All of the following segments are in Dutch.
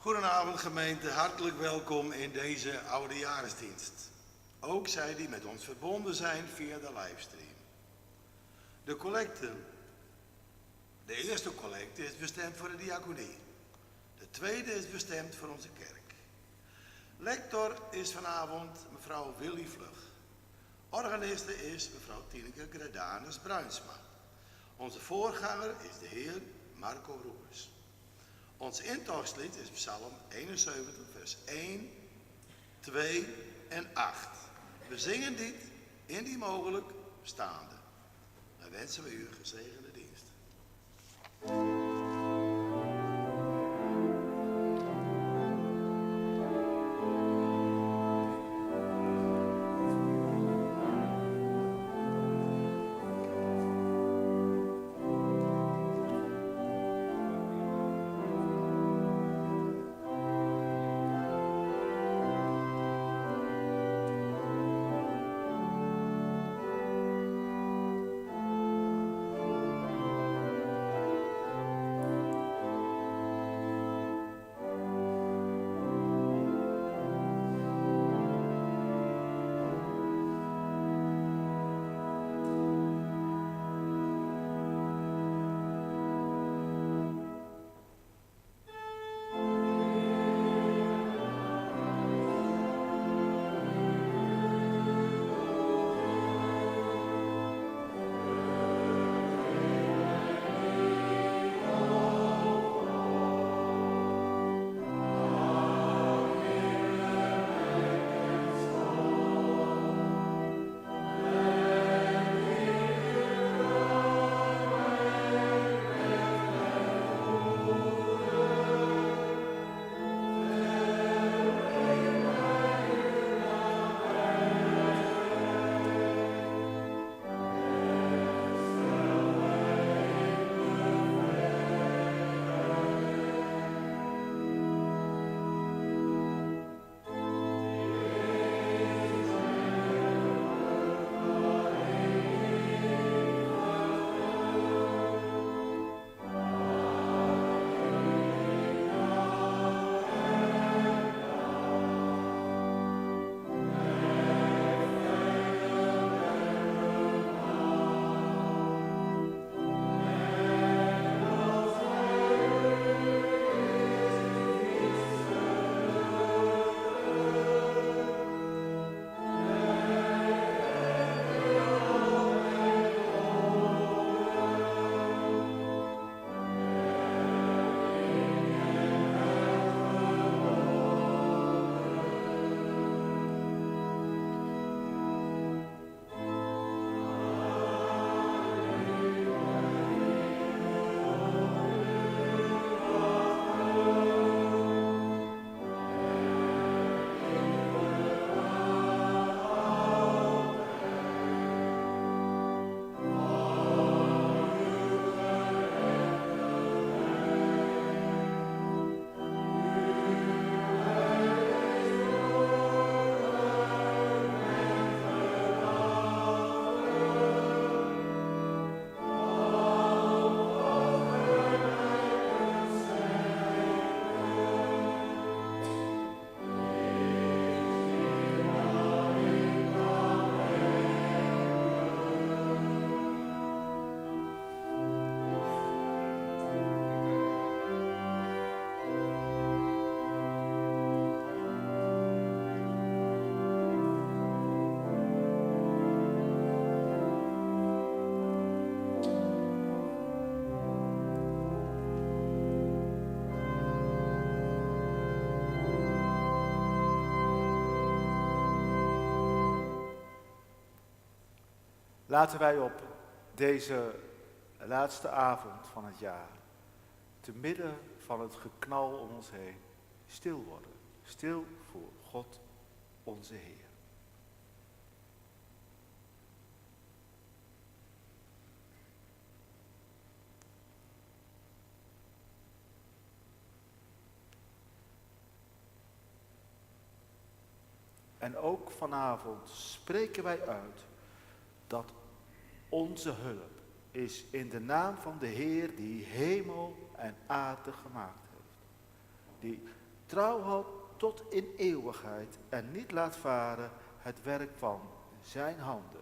Goedenavond gemeente, hartelijk welkom in deze oudejaarsdienst. Ook zij die met ons verbonden zijn via de livestream. De collecte, de eerste collecte is bestemd voor de diaconie. De tweede is bestemd voor onze kerk. Lector is vanavond mevrouw Willy Vlug. Organiste is mevrouw Tineke Gredanus-Bruinsma. Onze voorganger is de heer Marco Roers. Ons intochtslied is Psalm 71, vers 1, 2 en 8. We zingen dit indien mogelijk staande. Dan wensen we u een gezegende dienst. Laten wij op deze laatste avond van het jaar, te midden van het geknal om ons heen, stil worden. Stil voor God, onze Heer. En ook vanavond spreken wij uit dat onze hulp is in de naam van de Heer die hemel en aarde gemaakt heeft. Die trouw houdt tot in eeuwigheid en niet laat varen het werk van zijn handen.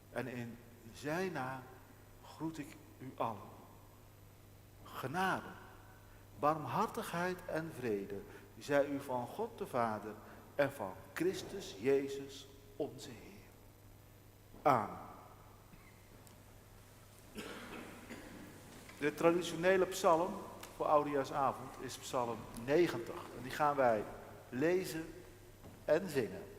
En in zijn naam groet ik u allen. Genade, barmhartigheid en vrede zij u van God de Vader en van Christus Jezus onze Heer. Amen. De traditionele psalm voor Oudejaarsavond is psalm 90. En die gaan wij lezen en zingen.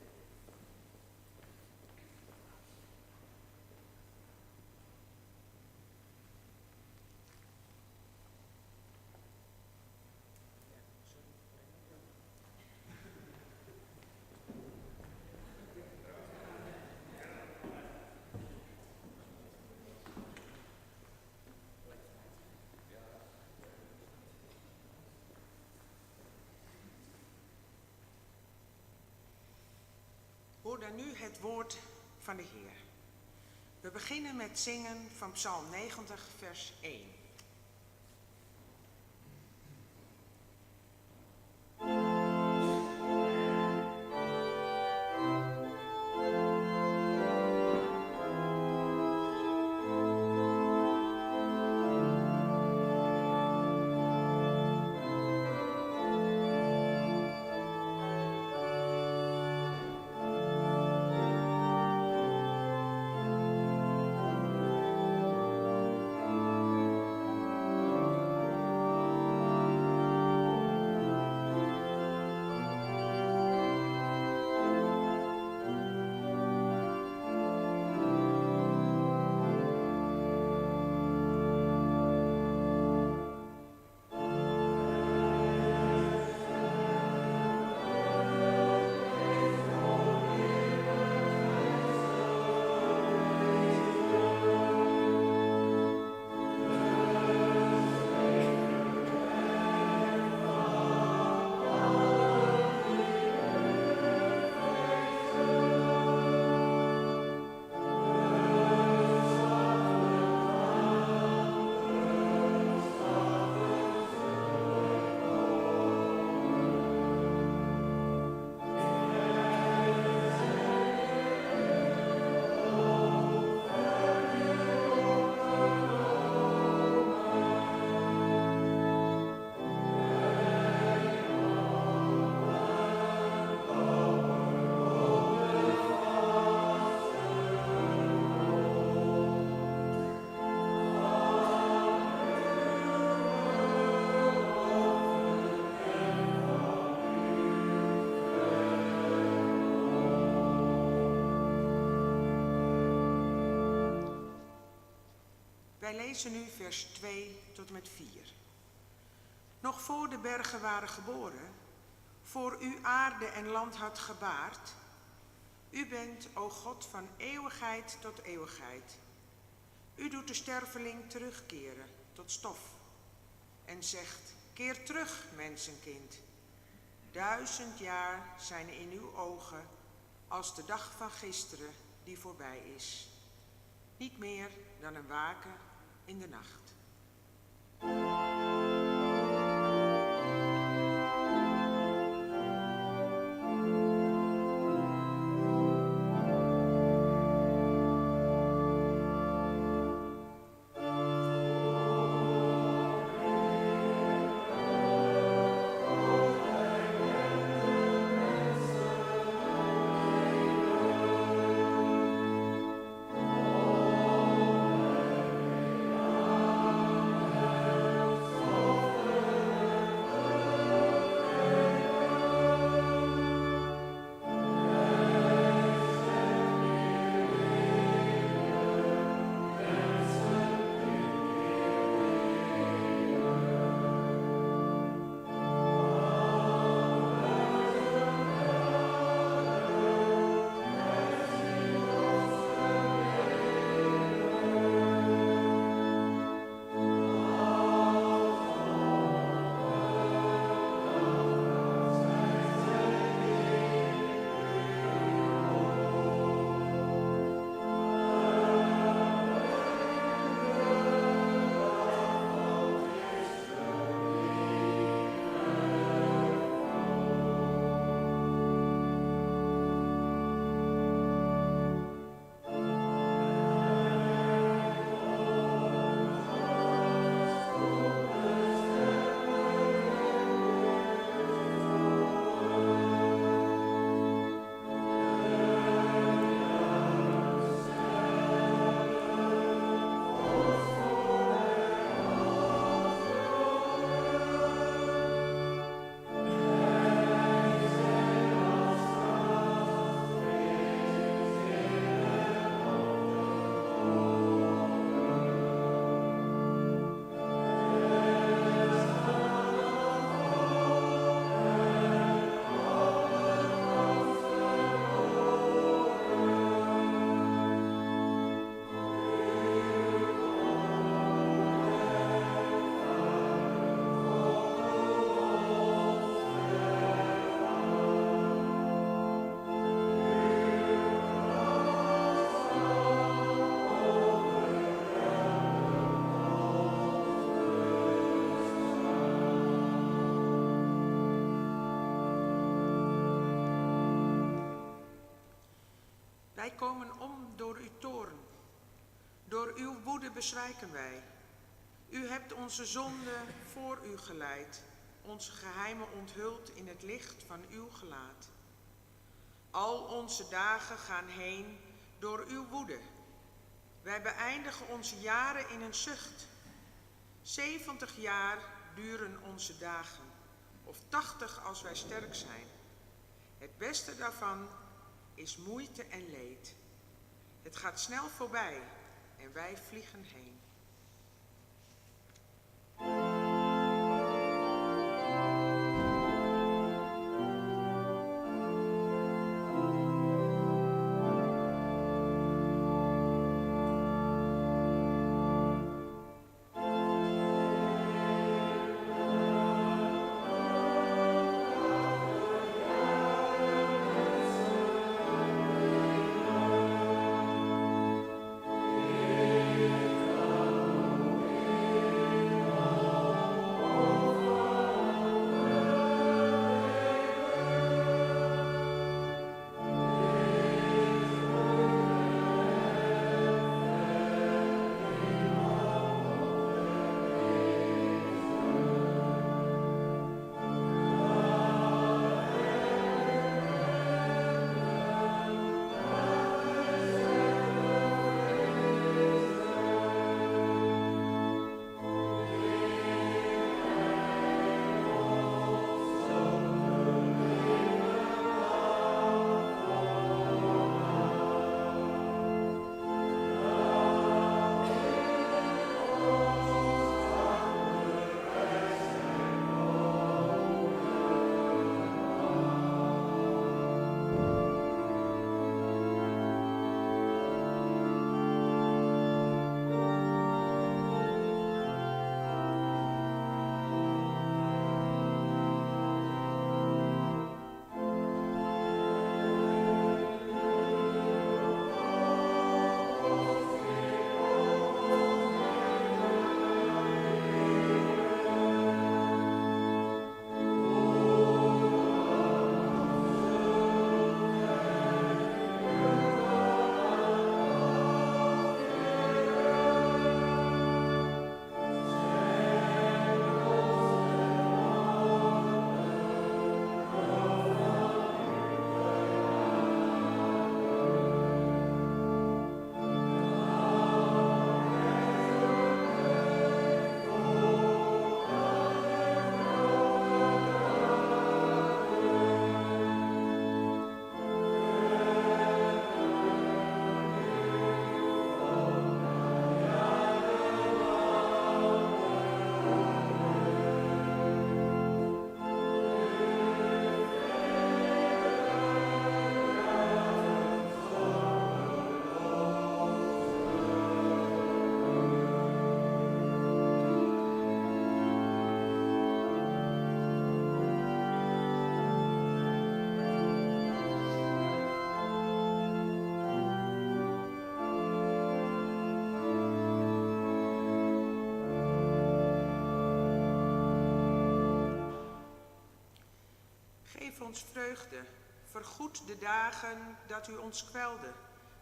Hoor dan nu het woord van de Heer. We beginnen met zingen van Psalm 90, vers 1. Wij lezen nu vers 2 tot en met 4. Nog voor de bergen waren geboren, voor u aarde en land had gebaard. U bent, o God, van eeuwigheid tot eeuwigheid. U doet de sterveling terugkeren tot stof en zegt, keer terug, mensenkind. 1000 jaar zijn in uw ogen als de dag van gisteren die voorbij is. Niet meer dan een waken in de nacht. Oh Wij komen om door uw toorn. Door uw woede bezwijken wij. U hebt onze zonde voor u geleid, onze geheimen onthuld in het licht van uw gelaat. Al onze dagen gaan heen door uw woede. Wij beëindigen onze jaren in een zucht. 70 jaar duren onze dagen, of 80 als wij sterk zijn. Het beste daarvan is moeite en leed. Het gaat snel voorbij en wij vliegen heen. Geef ons vreugde, vergoed de dagen dat u ons kwelde,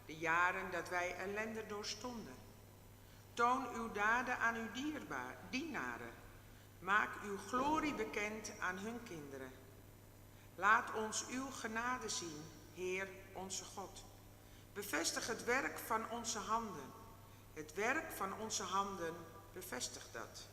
de jaren dat wij ellende doorstonden. Toon uw daden aan uw dienaren, maak uw glorie bekend aan hun kinderen. Laat ons uw genade zien, Heer onze God. Bevestig het werk van onze handen. Het werk van onze handen, bevestig dat.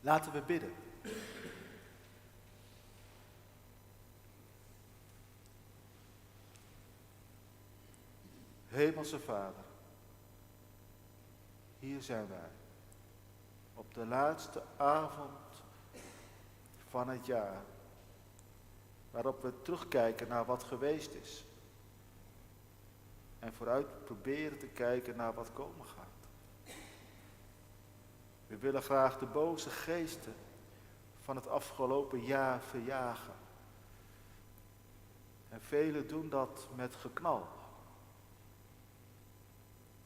Laten we bidden. Hemelse Vader, hier zijn wij, op de laatste avond van het jaar, waarop we terugkijken naar wat geweest is en vooruit proberen te kijken naar wat komen gaat. We willen graag de boze geesten van het afgelopen jaar verjagen. En velen doen dat met geknal.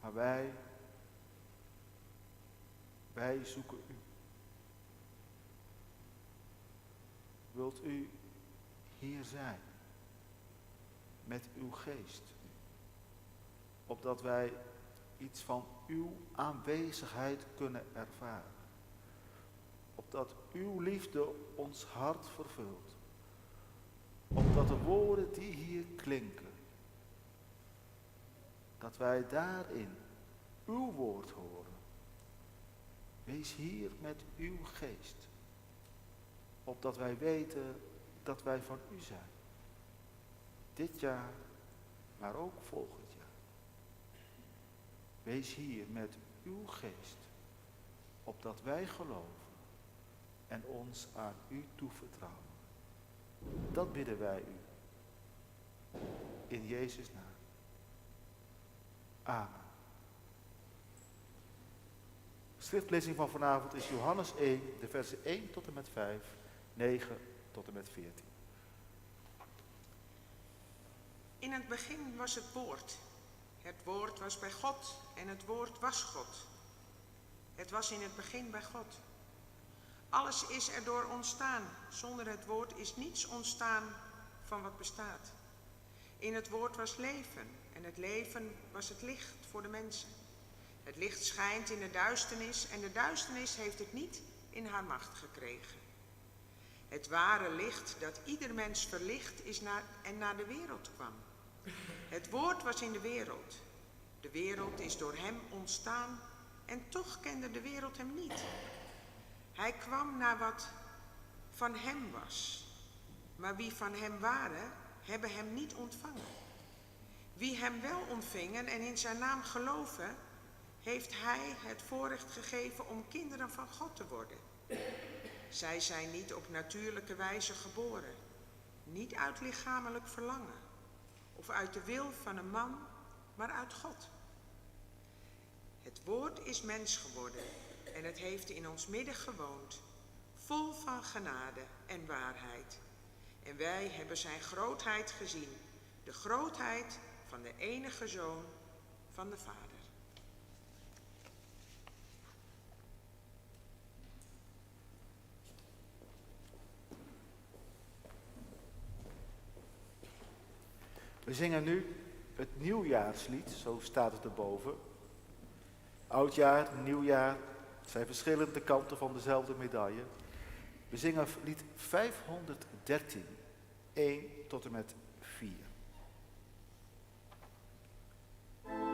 Maar wij zoeken u. Wilt u hier zijn met uw geest, opdat wij iets van uw aanwezigheid kunnen ervaren, opdat uw liefde ons hart vervult, opdat de woorden die hier klinken, dat wij daarin uw woord horen. Wees hier met uw geest, opdat wij weten dat wij van u zijn. Dit jaar, maar ook volgend jaar. Wees hier met uw geest, opdat wij geloven en ons aan u toevertrouwen. Dat bidden wij u. In Jezus' naam. Amen. De schriftlezing van vanavond is Johannes 1, de versen 1 tot en met 5, 9 tot en met 14. In het begin was het woord. Het woord was bij God en het woord was God. Het was in het begin bij God. Alles is erdoor ontstaan. Zonder het woord is niets ontstaan van wat bestaat. In het woord was leven en het leven was het licht voor de mensen. Het licht schijnt in de duisternis en de duisternis heeft het niet in haar macht gekregen. Het ware licht dat ieder mens verlicht is en naar de wereld kwam. Het woord was in de wereld. De wereld is door hem ontstaan en toch kende de wereld hem niet. Hij kwam naar wat van hem was. Maar wie van hem waren, hebben hem niet ontvangen. Wie hem wel ontvingen en in zijn naam geloven, heeft hij het voorrecht gegeven om kinderen van God te worden. Zij zijn niet op natuurlijke wijze geboren, niet uit lichamelijk verlangen of uit de wil van een man, maar uit God. Het woord is mens geworden en het heeft in ons midden gewoond, vol van genade en waarheid. En wij hebben zijn grootheid gezien, de grootheid van de enige Zoon van de Vader. We zingen nu het nieuwjaarslied, zo staat het erboven. Oudjaar, nieuwjaar, het zijn verschillende kanten van dezelfde medaille. We zingen lied 513, 1 tot en met 4. O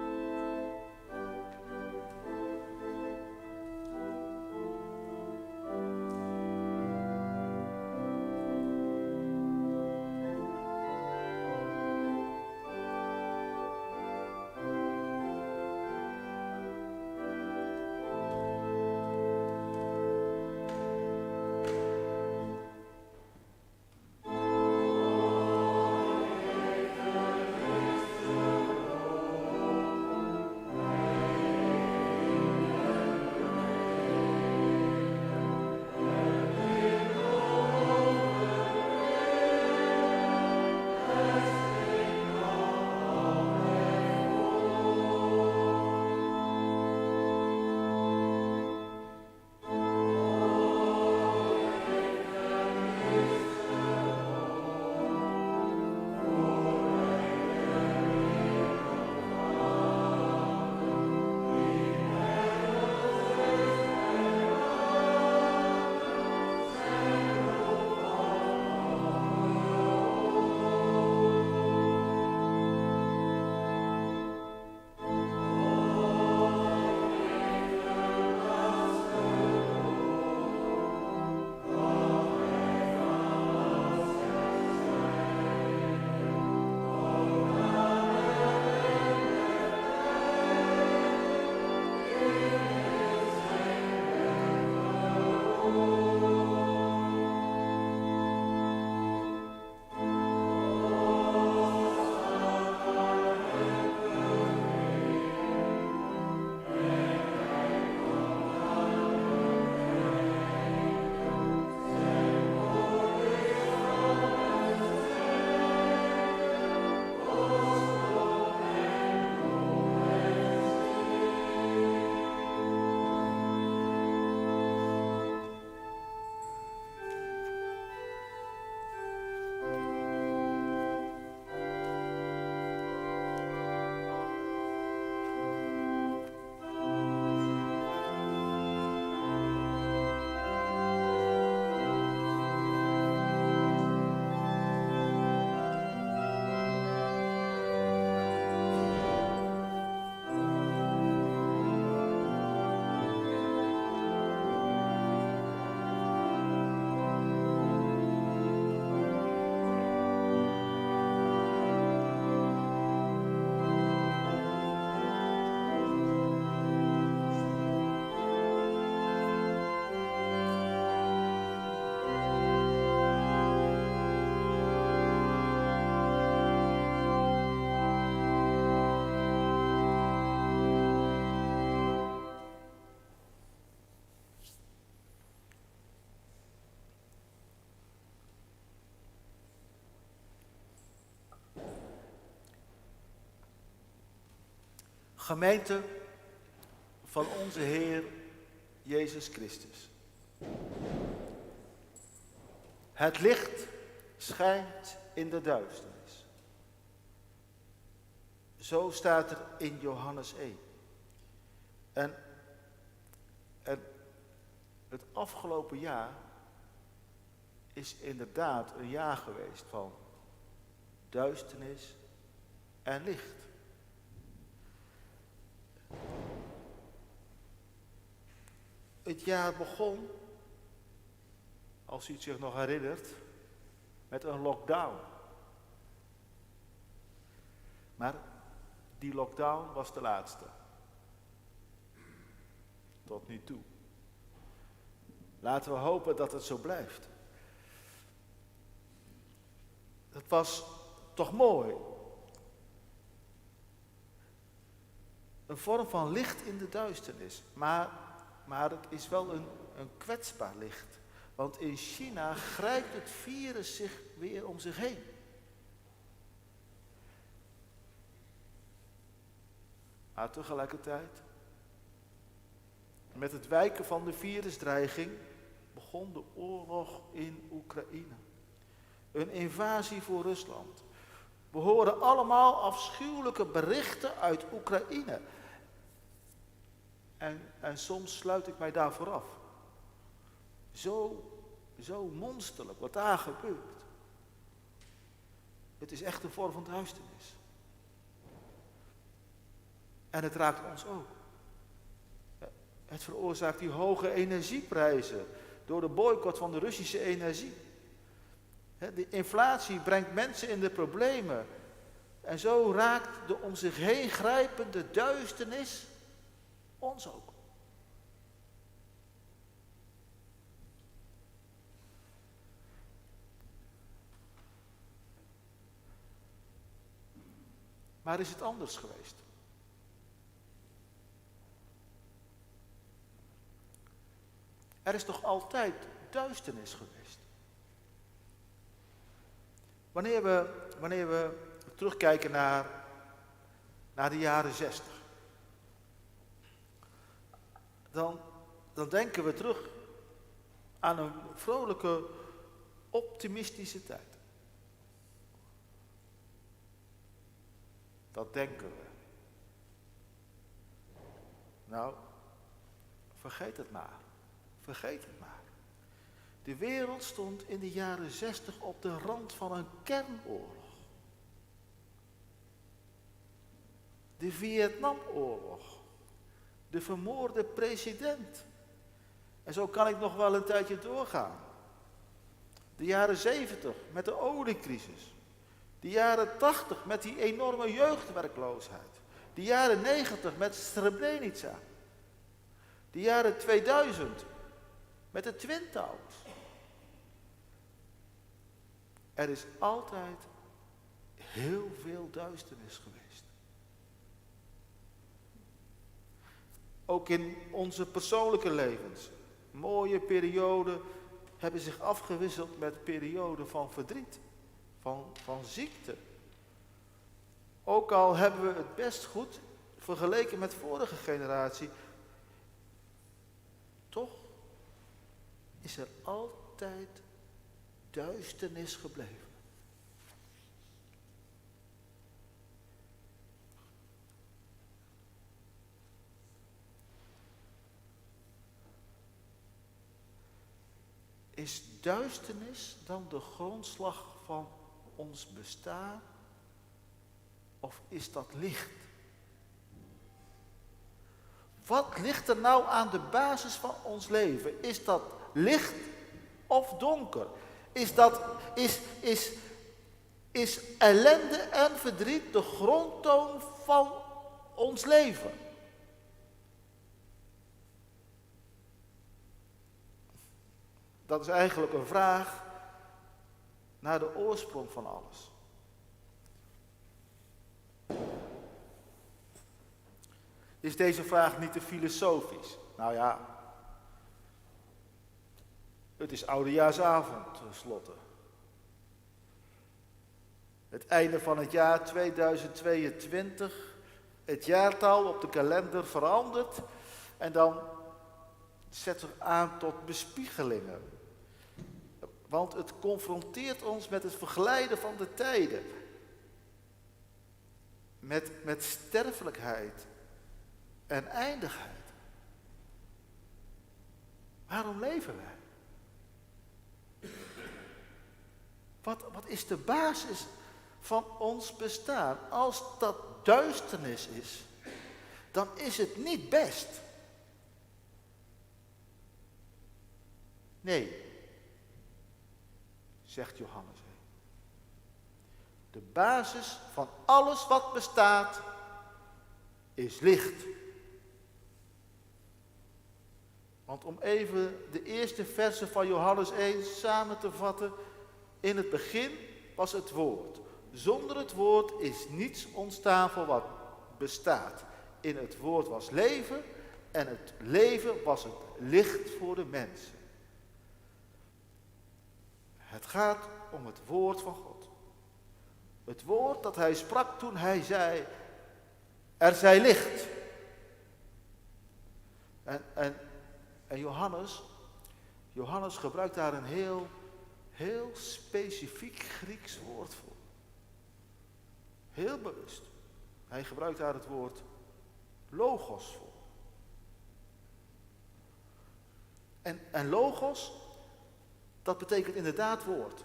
Gemeente van onze Heer Jezus Christus. Het licht schijnt in de duisternis. Zo staat er in Johannes 1. En het afgelopen jaar is inderdaad een jaar geweest van duisternis en licht. Het jaar begon, als u het zich nog herinnert, met een lockdown. Maar die lockdown was de laatste. Tot nu toe. Laten we hopen dat het zo blijft. Het was toch mooi. Een vorm van licht in de duisternis. Maar het is wel een kwetsbaar licht. Want in China grijpt het virus zich weer om zich heen. Maar tegelijkertijd, met het wijken van de virusdreiging, begon de oorlog in Oekraïne. Een invasie voor Rusland. We horen allemaal afschuwelijke berichten uit Oekraïne. En soms sluit ik mij daarvoor af. Zo monsterlijk wat daar gebeurt. Het is echt een vorm van duisternis. En het raakt ons ook. Het veroorzaakt die hoge energieprijzen door de boycott van de Russische energie. De inflatie brengt mensen in de problemen. En zo raakt de om zich heen grijpende duisternis ons ook. Maar is het anders geweest? Er is toch altijd duisternis geweest? Wanneer we terugkijken naar de jaren 60, dan denken we terug aan een vrolijke, optimistische tijd. Dat denken we. Nou, vergeet het maar. Vergeet het maar. De wereld stond in de jaren 60 op de rand van een kernoorlog. De Vietnamoorlog. De vermoorde president. En zo kan ik nog wel een tijdje doorgaan. De jaren 70 met de oliecrisis. De jaren 80 met die enorme jeugdwerkloosheid. De jaren 90 met Srebrenica. De jaren 2000 met de Twin Towers. Er is altijd heel veel duisternis geweest. Ook in onze persoonlijke levens. Mooie perioden hebben zich afgewisseld met perioden van verdriet, van ziekte. Ook al hebben we het best goed vergeleken met vorige generatie, toch is er altijd duisternis gebleven. Is duisternis dan de grondslag van ons bestaan? Of is dat licht? Wat ligt er nou aan de basis van ons leven? Is dat licht of donker? Is ellende en verdriet de grondtoon van ons leven? Dat is eigenlijk een vraag naar de oorsprong van alles. Is deze vraag niet te filosofisch? Nou ja, het is oudejaarsavond tenslotte. Het einde van het jaar 2022 het jaartal op de kalender verandert en dan zet er aan tot bespiegelingen. Want het confronteert ons met het verglijden van de tijden. Met sterfelijkheid en eindigheid. Waarom leven wij? Wat is de basis van ons bestaan? Als dat duisternis is, dan is het niet best. Nee, zegt Johannes. De basis van alles wat bestaat is licht. Want om even de eerste versen van Johannes 1 samen te vatten. In het begin was het woord. Zonder het woord is niets ontstaan voor wat bestaat. In het woord was leven en het leven was het licht voor de mensen. Het gaat om het woord van God. Het woord dat hij sprak toen hij zei, er zij licht. En Johannes gebruikt daar een heel specifiek Grieks woord voor. Heel bewust. Hij gebruikt daar het woord logos voor. En logos, dat betekent inderdaad woord.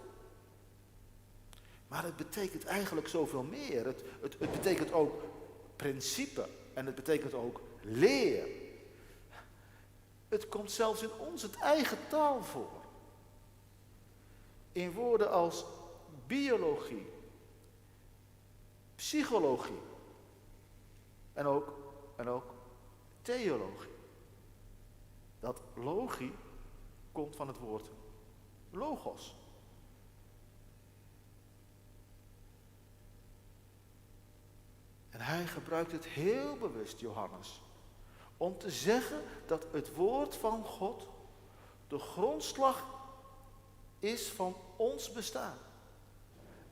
Maar het betekent eigenlijk zoveel meer. Het betekent ook principe en het betekent ook leer. Het komt zelfs in onze eigen taal voor. In woorden als biologie, psychologie en ook theologie. Dat logie komt van het woord logos. En hij gebruikt het heel bewust, Johannes, om te zeggen dat het woord van God de grondslag is van ons bestaan.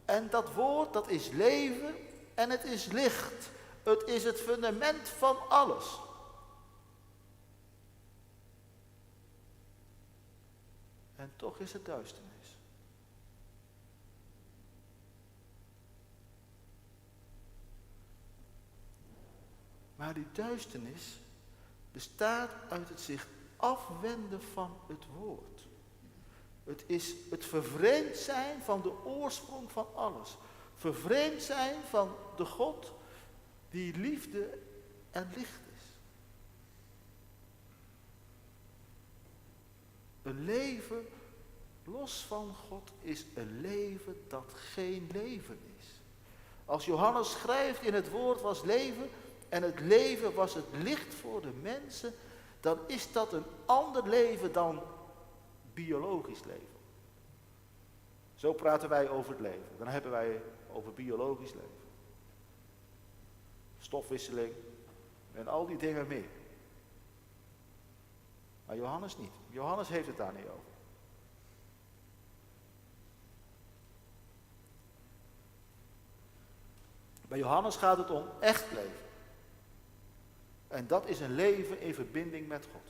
En dat woord, dat is leven en het is licht. Het is het fundament van alles. En toch is het duisternis. Maar die duisternis bestaat uit het zich afwenden van het woord. Het is het vervreemd zijn van de oorsprong van alles. Vervreemd zijn van de God die liefde en licht is. Een leven los van God is een leven dat geen leven is. Als Johannes schrijft, in het woord was leven en het leven was het licht voor de mensen, dan is dat een ander leven dan biologisch leven. Zo praten wij over het leven. Dan hebben wij over biologisch leven. Stofwisseling en al die dingen meer. Maar Johannes niet. Johannes heeft het daar niet over. Bij Johannes gaat het om echt leven. En dat is een leven in verbinding met God.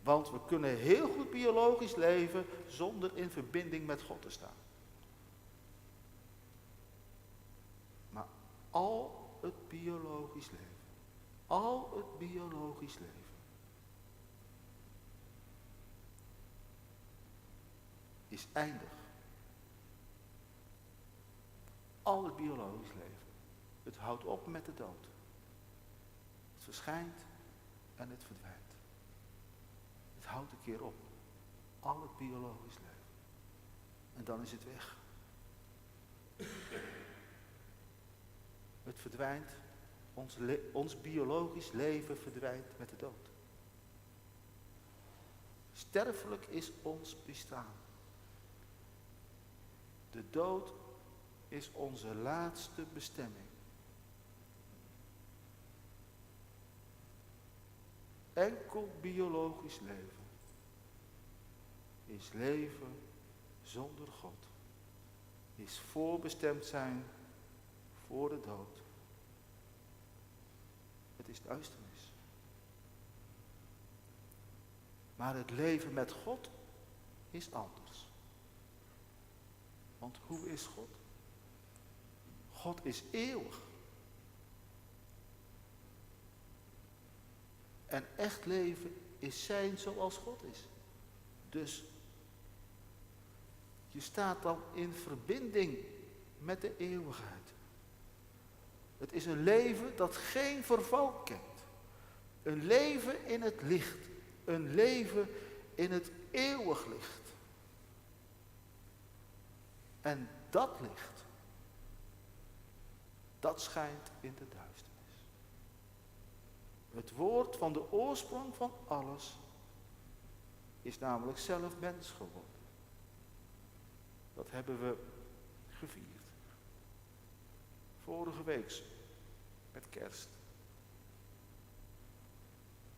Want we kunnen heel goed biologisch leven zonder in verbinding met God te staan. Maar al het biologisch leven, is eindig. Al het biologisch leven. Het houdt op met de dood. Het verschijnt en het verdwijnt. Het houdt een keer op. Al het biologisch leven. En dan is het weg. Het verdwijnt. Ons biologisch leven verdwijnt met de dood. Sterfelijk is ons bestaan. De dood is onze laatste bestemming. Enkel biologisch leven is leven zonder God. Is voorbestemd zijn voor de dood Het is duisternis. Maar het leven met God is anders. Want hoe is God? God is eeuwig. En echt leven is zijn zoals God is. Dus je staat dan in verbinding met de eeuwigheid. Het is een leven dat geen verval kent. Een leven in het licht. Een leven in het eeuwig licht. En dat licht, dat schijnt in de duisternis. Het woord van de oorsprong van alles is namelijk zelf mens geworden. Dat hebben we gevierd. Vorige week met kerst.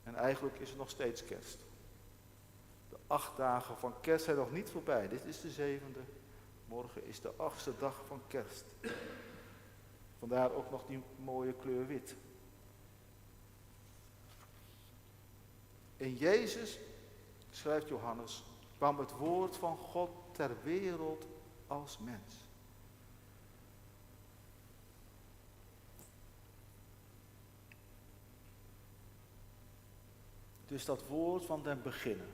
En eigenlijk is het nog steeds kerst. De 8 dagen van kerst zijn nog niet voorbij. Dit is de 7e. Morgen is de 8e dag van kerst. Vandaar ook nog die mooie kleur wit. In Jezus, schrijft Johannes, kwam het woord van God ter wereld als mens. Dus dat woord van den beginnen.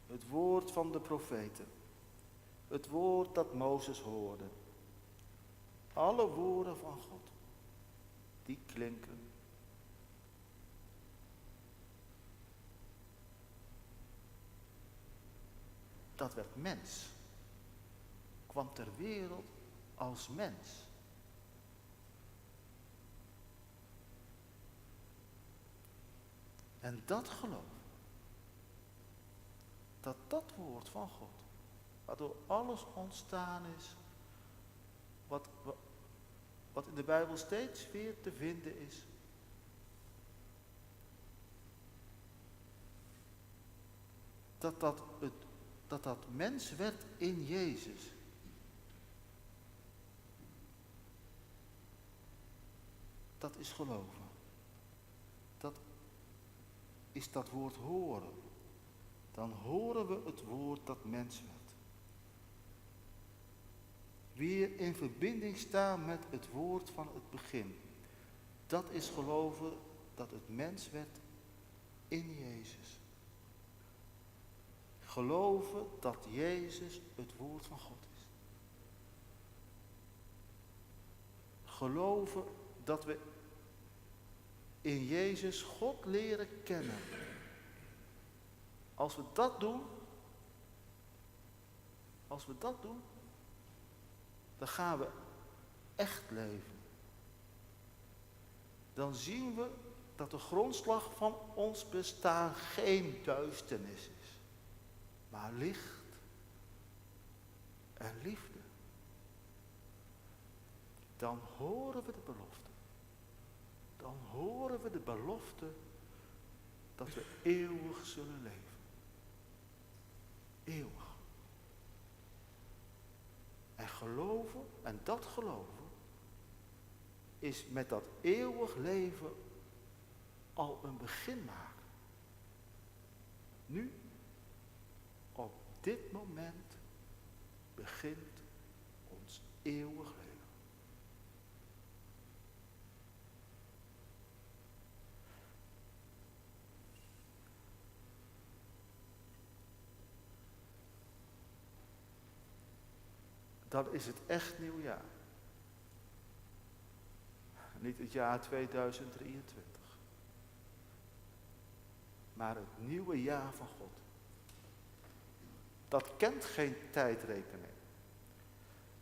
Het woord van de profeten. Het woord dat Mozes hoorde. Alle woorden van God. Die klinken. Dat werd mens. Kwam ter wereld als mens. En dat geloof. Dat woord van God. Waardoor alles ontstaan is. Wat in de Bijbel steeds weer te vinden is. Dat mens werd in Jezus. Dat is geloven. Dat is dat woord horen. Dan horen we het woord dat mens werd. Weer in verbinding staan met het woord van het begin. Dat is geloven dat het mens werd in Jezus. Geloven dat Jezus het woord van God is. Geloven dat we in Jezus God leren kennen. Als we dat doen, dan gaan we echt leven. Dan zien we dat de grondslag van ons bestaan geen duisternis is, maar licht en liefde. Dan horen we de belofte. Dan horen we de belofte dat we eeuwig zullen leven. Eeuwig. En geloven, en dat geloven, is met dat eeuwig leven al een begin maken. Nu, op dit moment, begint ons eeuwig leven. Dan is het echt nieuwjaar. Niet het jaar 2023. Maar het nieuwe jaar van God. Dat kent geen tijdrekening.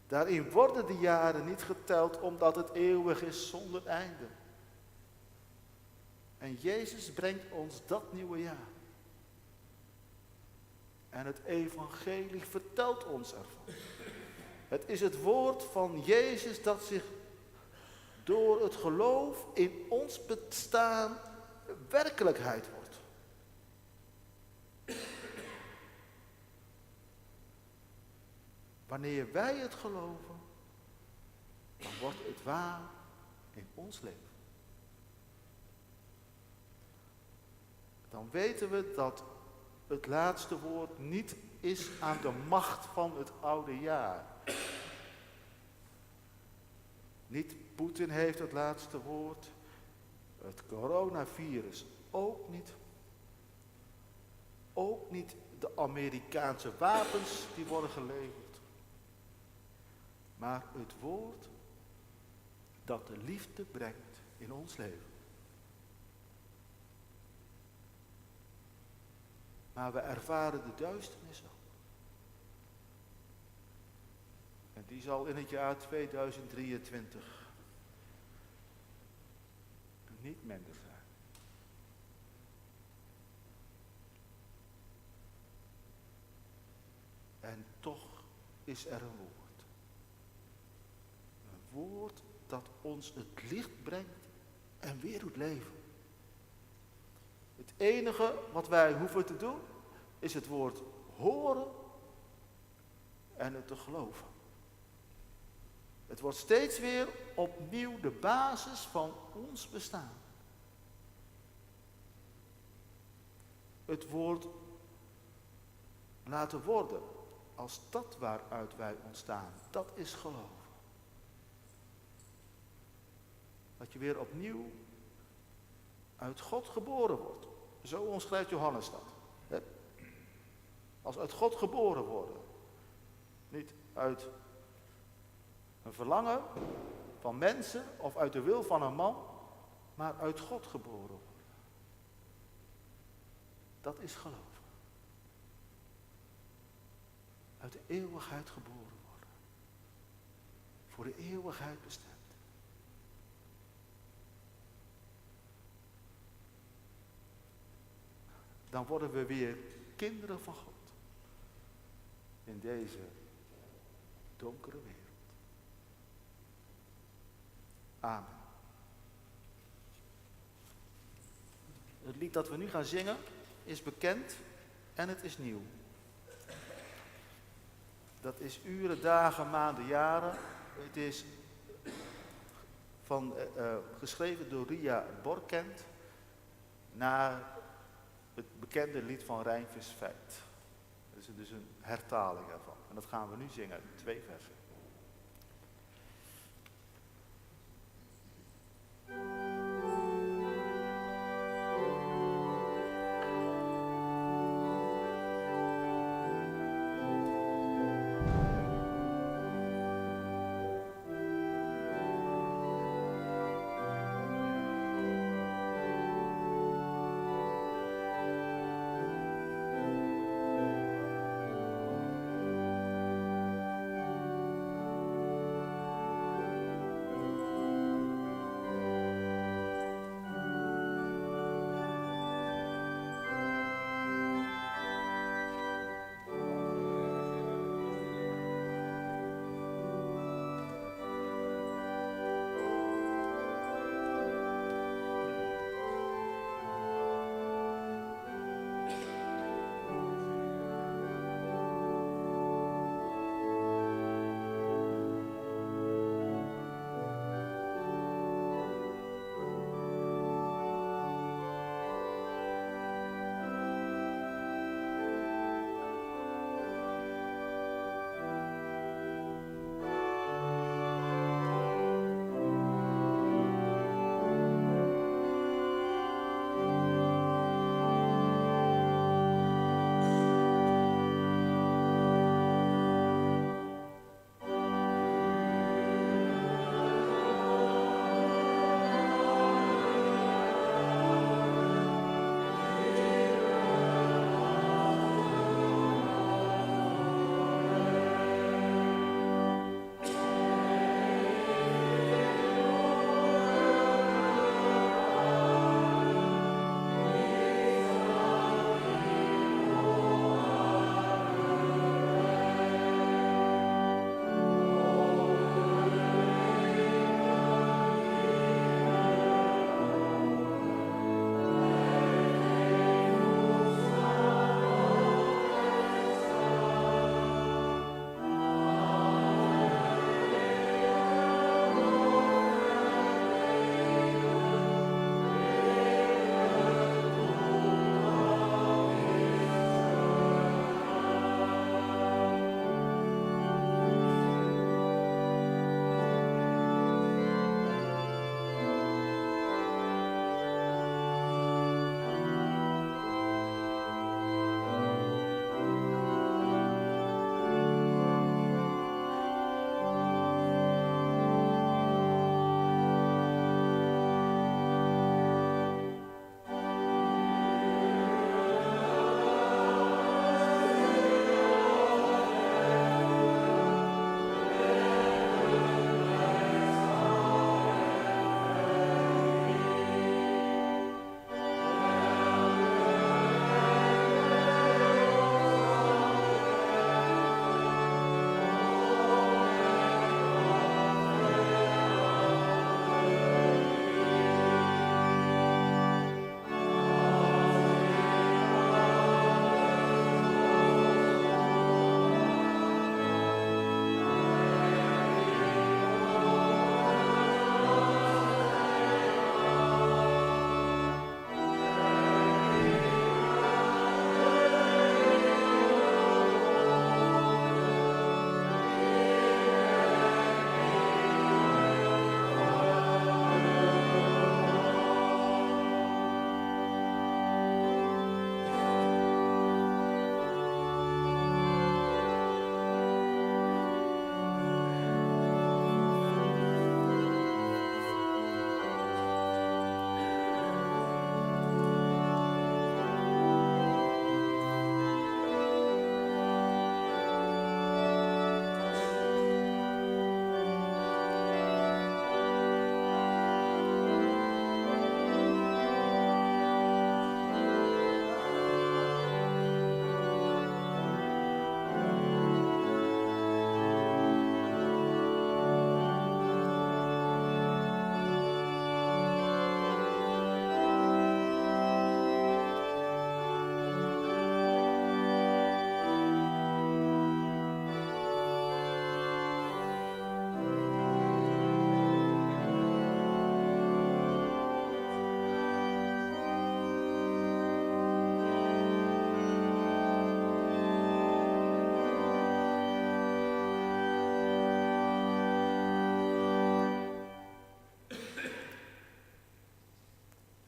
Daarin worden de jaren niet geteld omdat het eeuwig is zonder einde. En Jezus brengt ons dat nieuwe jaar. En het evangelie vertelt ons ervan. Het is het woord van Jezus dat zich door het geloof in ons bestaan werkelijkheid wordt. Wanneer wij het geloven, dan wordt het waar in ons leven. dan weten we dat het laatste woord niet is aan de macht van het oude jaar. Niet Poetin heeft het laatste woord, het coronavirus ook niet. Ook niet de Amerikaanse wapens die worden geleverd. Maar het woord dat de liefde brengt in ons leven. Maar we ervaren de duisternis ook. En die zal in het jaar 2023 niet minder zijn. En toch is er een woord. Een woord dat ons het licht brengt en weer doet leven. Het enige wat wij hoeven te doen, is het woord horen en het te geloven. Het wordt steeds weer opnieuw de basis van ons bestaan. Het woord laten worden als dat waaruit wij ontstaan, dat is geloven. Dat je weer opnieuw uit God geboren wordt. Zo omschrijft Johannes dat. Als uit God geboren worden. Niet uit een verlangen van mensen of uit de wil van een man, maar uit God geboren worden. Dat is geloven. Uit de eeuwigheid geboren worden. Voor de eeuwigheid bestemd. Dan worden we weer kinderen van God. In deze donkere wereld. Amen. Het lied dat we nu gaan zingen is bekend en het is nieuw. Dat is uren, dagen, maanden, jaren. Het is geschreven door Ria Borkent naar het bekende lied van Rijnvis Feit. Dat is dus een hertaling ervan. En dat gaan we nu zingen, 2 versen.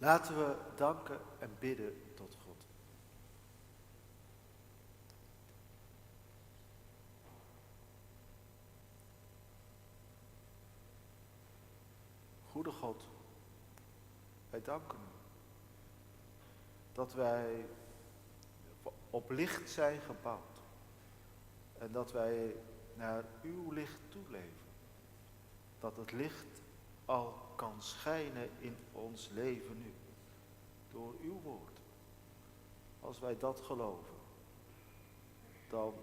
Laten we danken en bidden tot God. Goede God, wij danken u dat wij op licht zijn gebouwd en dat wij naar uw licht toeleven. Dat het licht al kan schijnen in ons leven nu, door uw woord. Als wij dat geloven, dan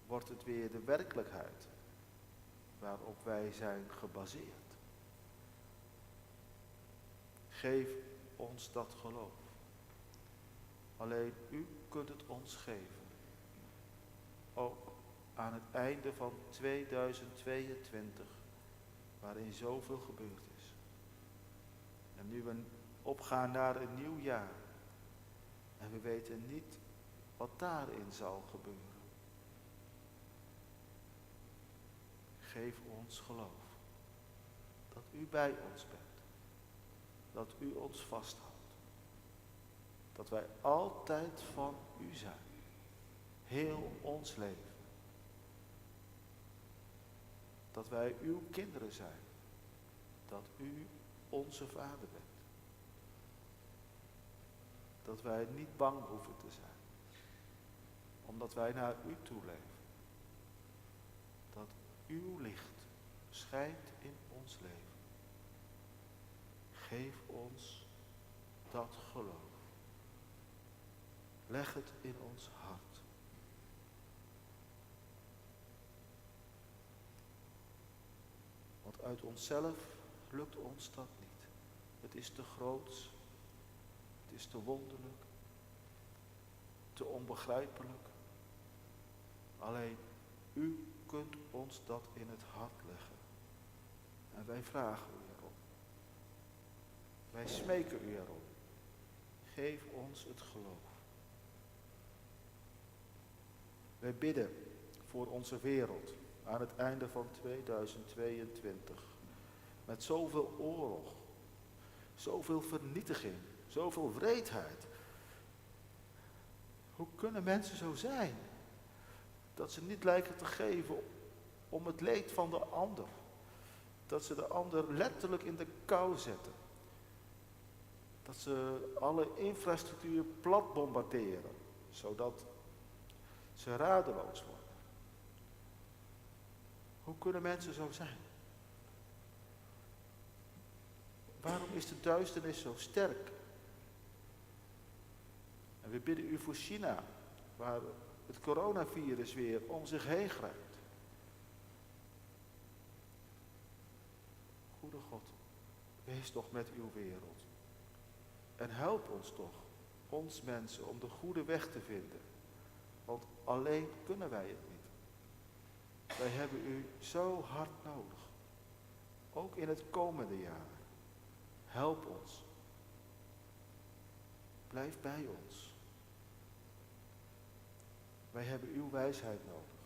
wordt het weer de werkelijkheid waarop wij zijn gebaseerd. Geef ons dat geloof. Alleen u kunt het ons geven. Ook aan het einde van 2022, waarin zoveel gebeurd is. En nu we opgaan naar een nieuw jaar. En we weten niet wat daarin zal gebeuren. Geef ons geloof. Dat u bij ons bent. Dat u ons vasthoudt. Dat wij altijd van u zijn. Heel ons leven. Dat wij uw kinderen zijn. Dat u onze vader bent. Dat wij niet bang hoeven te zijn. Omdat wij naar u toe leven. Dat uw licht schijnt in ons leven. Geef ons dat geloof. Leg het in ons hart. Want uit onszelf lukt ons dat niet. Het is te groots. Het is te wonderlijk. Te onbegrijpelijk. Alleen u kunt ons dat in het hart leggen. En wij vragen u erom. Wij smeken u erom. Geef ons het geloof. Wij bidden voor onze wereld aan het einde van 2022. Met zoveel oorlog, zoveel vernietiging, zoveel wreedheid. Hoe kunnen mensen zo zijn? Dat ze niet lijken te geven om het leed van de ander. Dat ze de ander letterlijk in de kou zetten. Dat ze alle infrastructuur plat bombarderen, zodat ze radeloos worden. Hoe kunnen mensen zo zijn? Waarom is de duisternis zo sterk? En we bidden u voor China, waar het coronavirus weer om zich heen grijpt. Goede God, wees toch met uw wereld. En help ons toch, ons mensen, om de goede weg te vinden. Want alleen kunnen wij het niet. Wij hebben u zo hard nodig. Ook in het komende jaar. Help ons. Blijf bij ons. Wij hebben uw wijsheid nodig.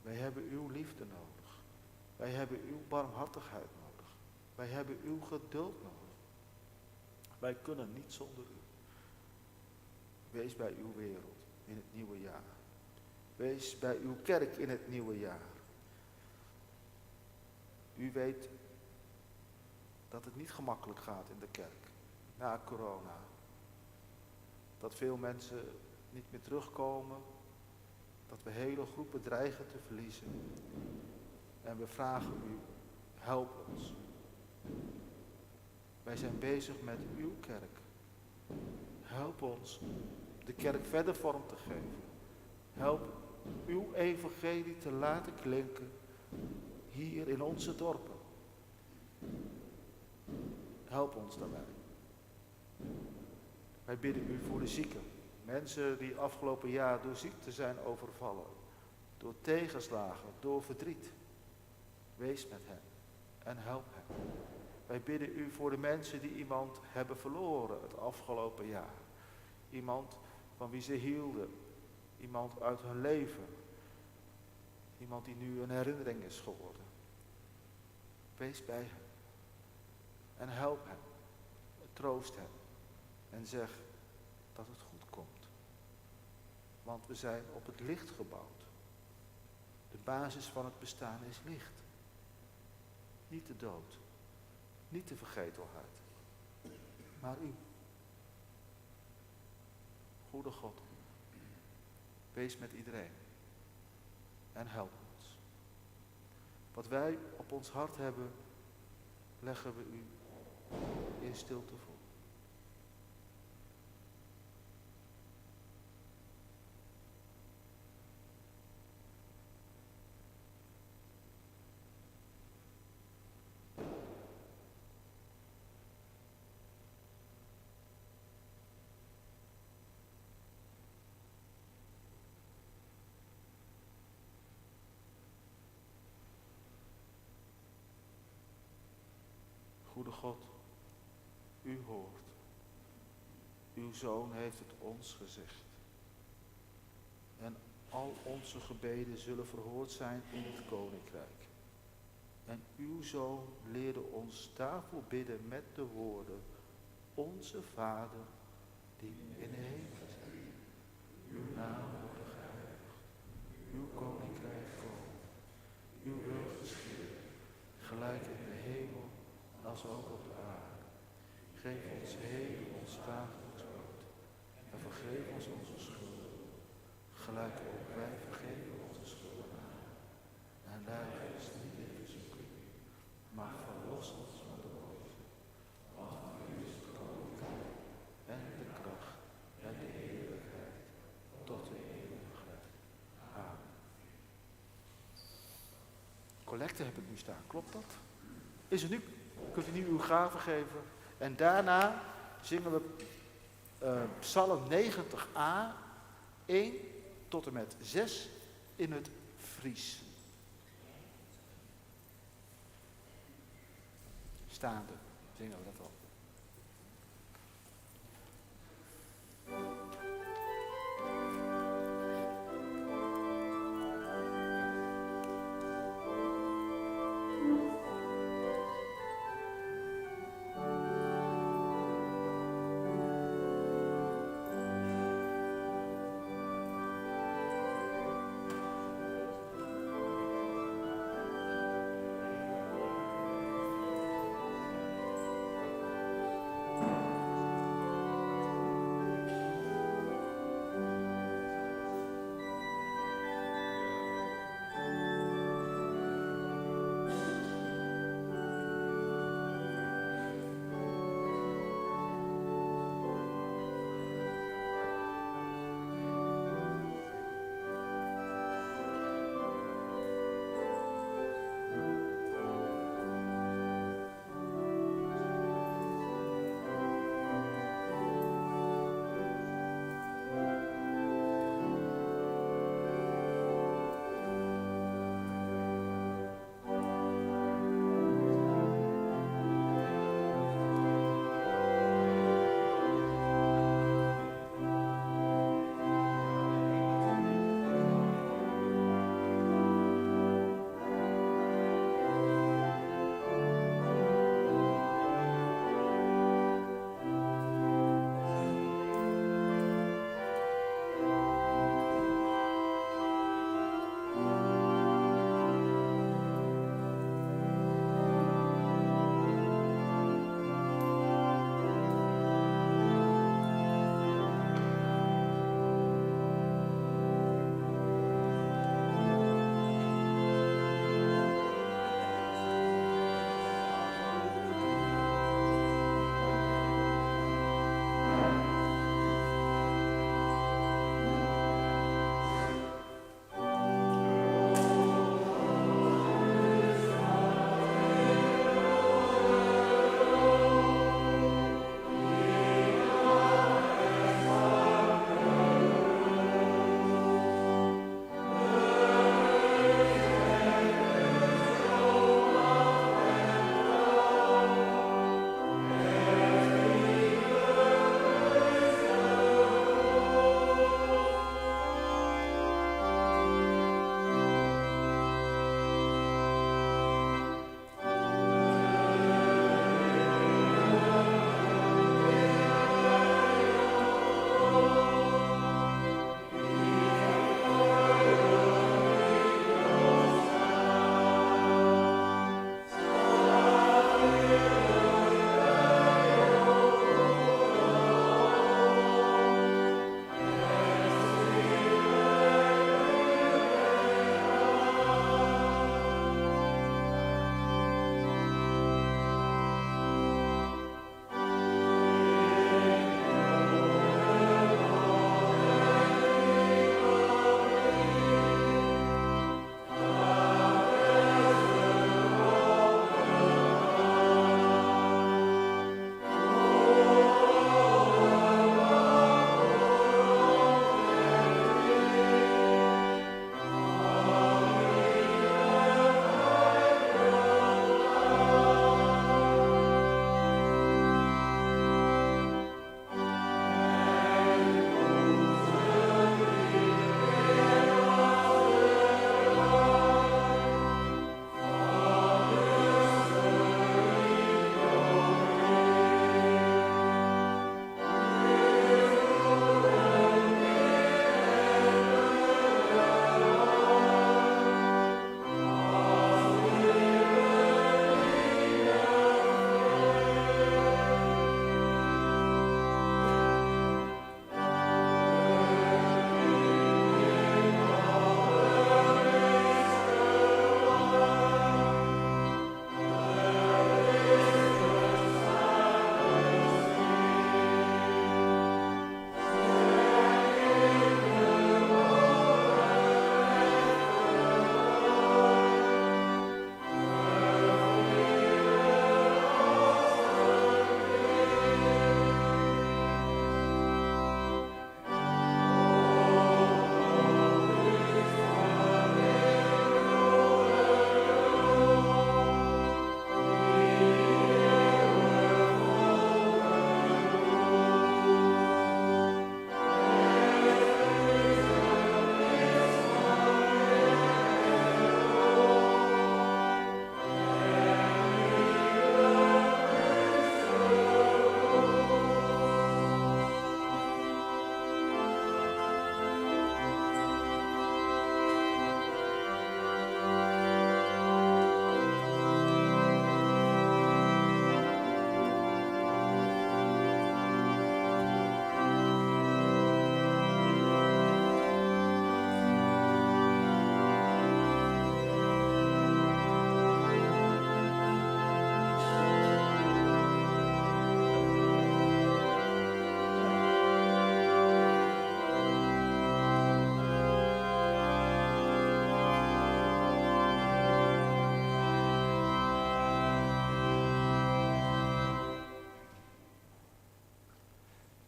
Wij hebben uw liefde nodig. Wij hebben uw barmhartigheid nodig. Wij hebben uw geduld nodig. Wij kunnen niet zonder u. Wees bij uw wereld in het nieuwe jaar. Wees bij uw kerk in het nieuwe jaar. U weet dat het niet gemakkelijk gaat in de kerk na corona. Dat veel mensen niet meer terugkomen. Dat we hele groepen dreigen te verliezen. En we vragen u, help ons. Wij zijn bezig met uw kerk. Help ons de kerk verder vorm te geven. Help uw evangelie te laten klinken hier in onze dorpen. Help ons daarbij. Wij bidden u voor de zieken. Mensen die afgelopen jaar door ziekte zijn overvallen. Door tegenslagen, door verdriet. Wees met hen en help hen. Wij bidden u voor de mensen die iemand hebben verloren het afgelopen jaar. Iemand van wie ze hielden. Iemand uit hun leven. Iemand die nu een herinnering is geworden. Wees bij hen. En help hen. troost hem en zeg dat het goed komt. Want we zijn op het licht gebouwd. De basis van het bestaan is licht. Niet de dood, niet de vergetelheid, maar u. Goede God, wees met iedereen en help ons. Wat wij op ons hart hebben, leggen we u in stilte voor. Goede God, u hoort. Uw Zoon heeft het ons gezegd. En al onze gebeden zullen verhoord zijn in het Koninkrijk. En uw Zoon leerde ons daarvoor bidden met de woorden: Onze Vader, die in de hemel bent. Uw naam wordt geheiligd. Uw Koninkrijk komen. Uw wil geschieden. Gelijk in de hemel als ook op de aarde. Geef ons heden ons dagelijks brood. En vergeef ons onze schulden. Gelijk ook wij vergeven onze schuldenaren. En leid ons niet in verzoeking, maar verlos ons van de boze. Want van u is het koninkrijk en de kracht en de heerlijkheid tot de eeuwigheid. Amen. Collecte heb ik nu staan, klopt dat? Is er nu? Kunt u nu uw gaven geven? En daarna zingen we Psalm 90a, 1 tot en met 6 in het Fries. Staande zingen we dat al.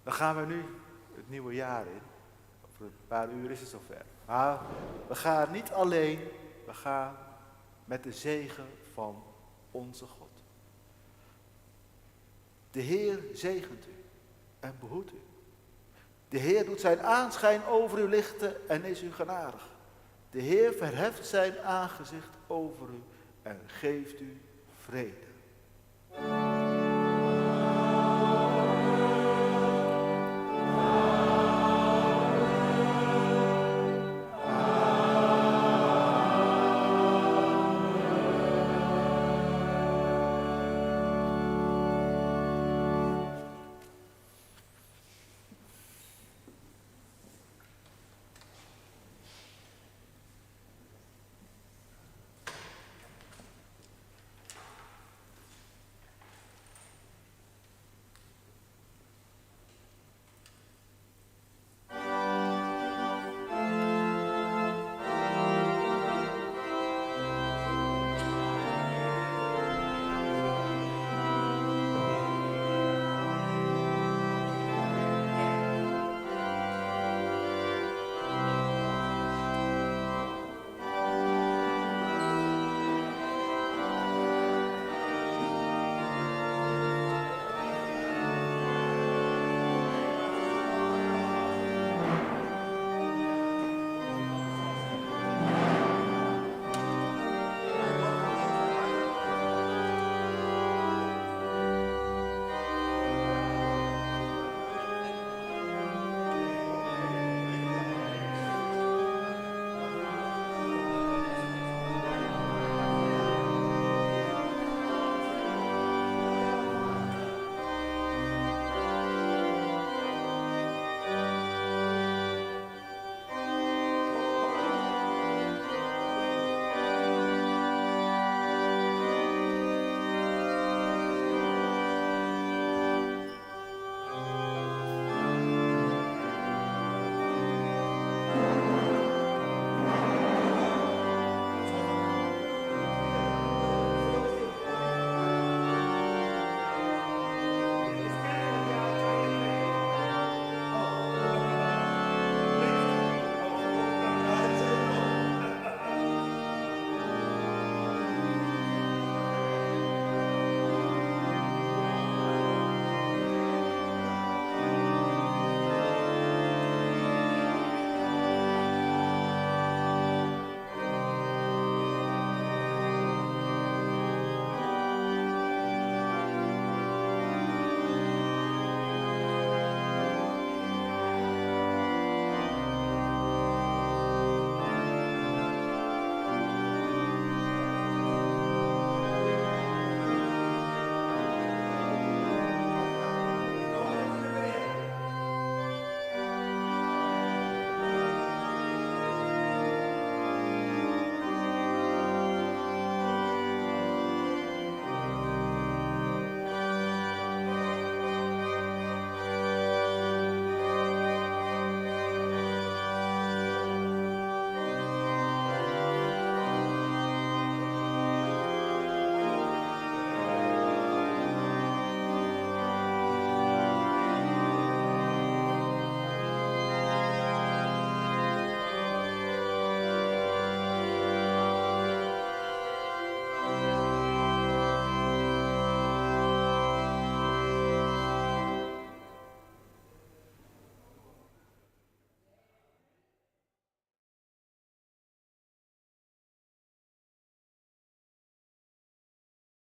Dan gaan we nu het nieuwe jaar in. Over een paar uur is het zover. Maar we gaan niet alleen, we gaan met de zegen van onze God. De Heer zegent u en behoedt u. De Heer doet zijn aanschijn over u lichten en is u genadig. De Heer verheft zijn aangezicht over u en geeft u vrede.